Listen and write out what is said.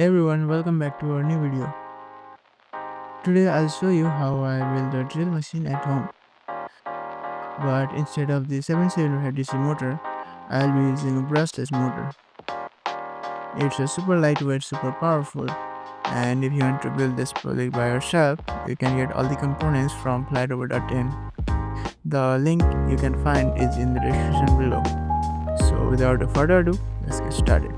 Hey everyone, welcome back to our new video. Today I'll show you how I build a drill machine at home. But instead of the 7 cylinder DC motor, I'll be using a brushless motor. It's a super lightweight, super powerful, and if you want to build this project by yourself, you can get all the components from flytover.in. The link you can find is in the description below. So without further ado, let's get started.